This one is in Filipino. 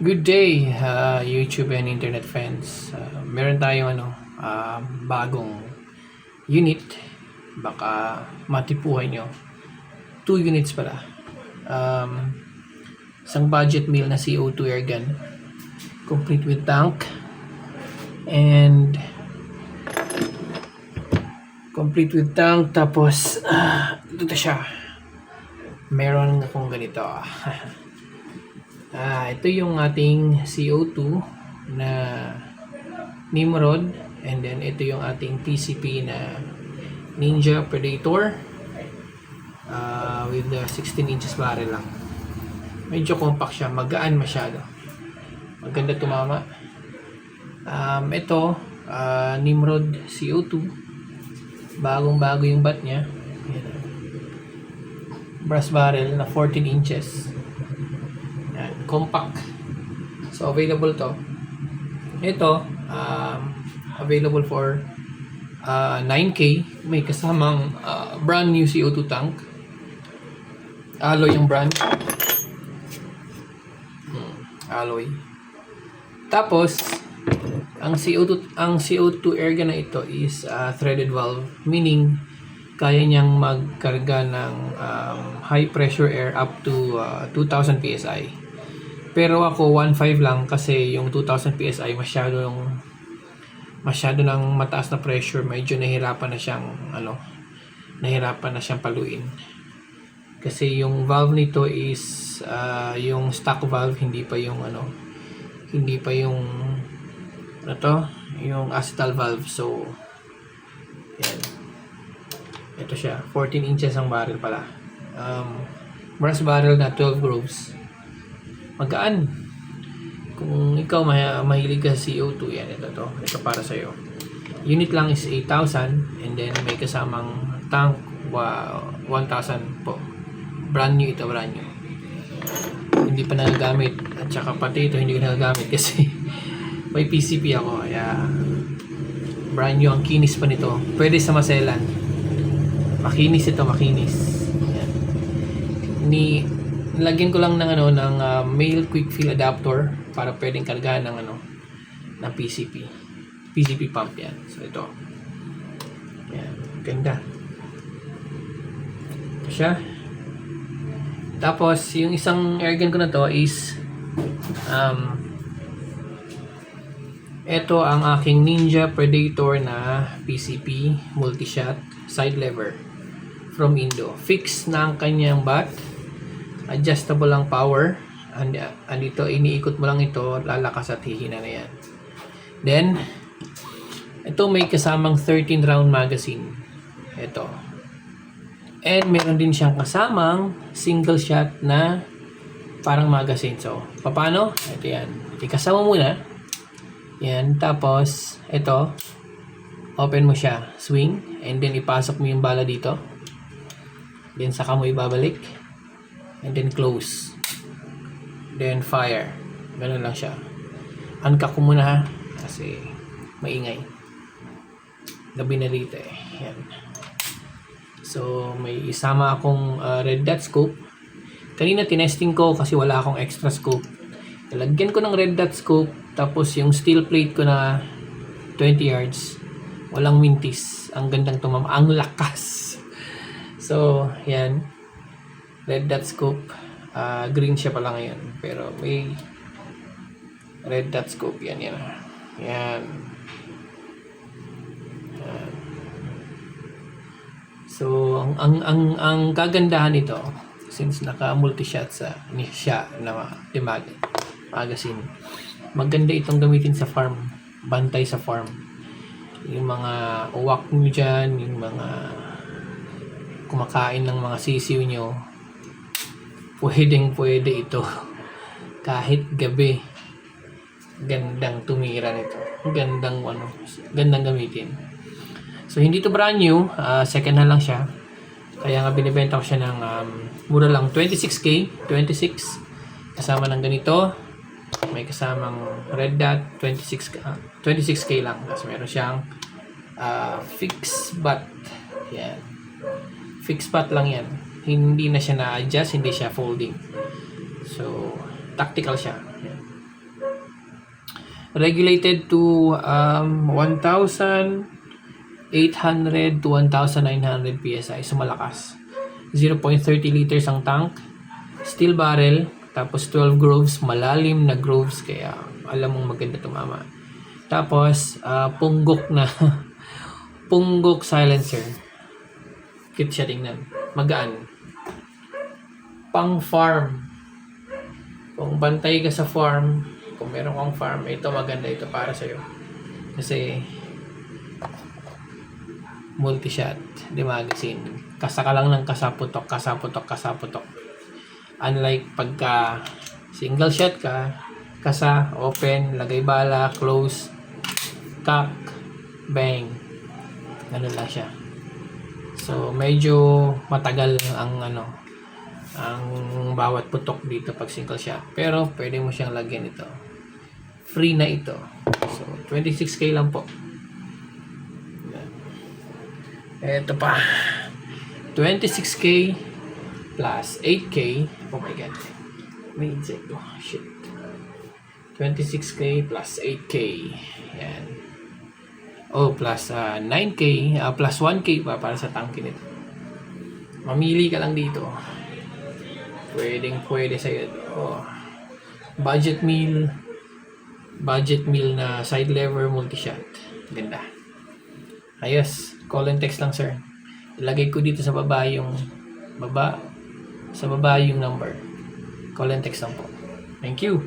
Good day, YouTube and internet friends. Meron tayong bagong unit. Baka matipuhan nyo. 2 units pala. Isang budget meal na CO2 air gun. Complete with tank. And complete with tank. Tapos, ito siya. Meron akong ganito. Ito yung ating CO2 na Nimrod, and then ito yung ating PCP na Ninja Predator with 16 inches barrel lang. Medyo compact siya, magaan masyado, maganda tumama. Ito Nimrod CO2, bagong bago yung bat nya. Brass barrel na 14 inches. Compact. So available to. Ito available for 9K. May kasamang brand new CO2 tank. Alloy yung brand. Alloy. Tapos ang CO2 air gun na ito is threaded valve, meaning kaya niyang magkarga ng high pressure air up to 2000 PSI. Pero ako 1.5 lang kasi yung 2000 PSI masyado nang mataas na pressure, medyo nahirapan na siyang paluin. Kasi yung valve nito is yung stock valve, hindi pa yung yung acetal valve. So yan. Ito siya, 14 inches ang barrel pala. Brass barrel na 12 grooves. Magaan. Kung ikaw mahilig ka sa CO2, yan, ito para sa'yo. Unit lang is 8,000, and then may kasamang tank 1,000 po. Brand new ito, brand new. Hindi pa nagagamit, at saka pati ito hindi ko nagagamit kasi may PCP ako. Kaya brand new, ang kinis pa nito. Pwede sa maselan. Makinis ito, makinis. Yan. Nilagyan ko lang ng male quick fill adapter para pwedeng kargahan ng PCP pump yan. So ito. Yan, ganda. Ito siya. Tapos yung isang airgun ko na to is ito ang aking Ninja Predator na PCP multi-shot side lever from Indo. Fix na ang kanyang bat. Adjustable lang power. Andito, iniikot mo lang ito, lalakas at hihina na yan. Then, ito may kasamang 13 round magazine. Ito. And meron din siyang kasamang single shot na parang magazine. So, paano? Ito yan. Ikasama muna. Yan. Tapos, ito. Open mo siya. Swing. And then, ipasok mo yung bala dito. Then, saka mo ibabalik. And then close. Then fire. Ganun lang siya. Uncock ko muna ha. Kasi maingay. Gabi na rito eh. Yan. So may isama akong red dot scope. Kanina tinesting ko kasi wala akong extra scope. Nalagyan ko ng red dot scope. Tapos yung steel plate ko na 20 yards. Walang mintis. Ang gandang tumama. Ang lakas. So yan. Red dot scope. Green siya pala ngayon. Pero may red dot scope. Yan. Yan. So, ang kagandahan nito, since naka-multi-shot siya na magazine, maganda itong gamitin sa farm. Bantay sa farm. Yung mga uwak nyo dyan, yung mga kumakain ng mga sisiw nyo, pwede ito kahit gabi. Gandang tumira nito, gandang gamitin. So hindi to brand new, second hand lang siya, kaya nga binibenta ko siya ng mura lang, 26k kasama ng ganito. May kasamang red dot, 26k lang. Tapos meron siyang fixed butt. Yan, fixed butt lang yan. Hindi na siya na-adjust, hindi siya folding. So, tactical siya. Yan. Regulated to 1,800 to 1,900 PSI. So malakas. 0.30 liters ang tank. Steel barrel. Tapos 12 grooves. Malalim na grooves. Kaya alam mong maganda tumama. Tapos punggok na punggok silencer. Cute siya tingnan. Magaan. Pang farm. Kung bantay ka sa farm, kung meron kang farm, ito maganda ito para sa'yo. Kasi multi-shot, di magazine. Kasa ka lang ng kasaputok. Unlike pagka single shot ka, kasa, open, lagay bala, close, cock, bang. Ganun lang siya. So, medyo matagal ang ang bawat putok dito pag single shot. Pero, pwede mo siyang lagyan ito. Free na ito. So, 26K lang po. Ito pa. 26K plus 8K. Oh my God. May insect. Oh, shit. 26K plus 8K. Yan. Oh, plus 9K. Plus 1K pa para sa tanke nito. Mamili ka lang dito. Pwede sa'yo. Oh. Budget meal na side lever multi-shot. Ganda. Ayos. Call and text lang, sir. Ilagay ko dito sa baba yung number. Call and text lang po. Thank you.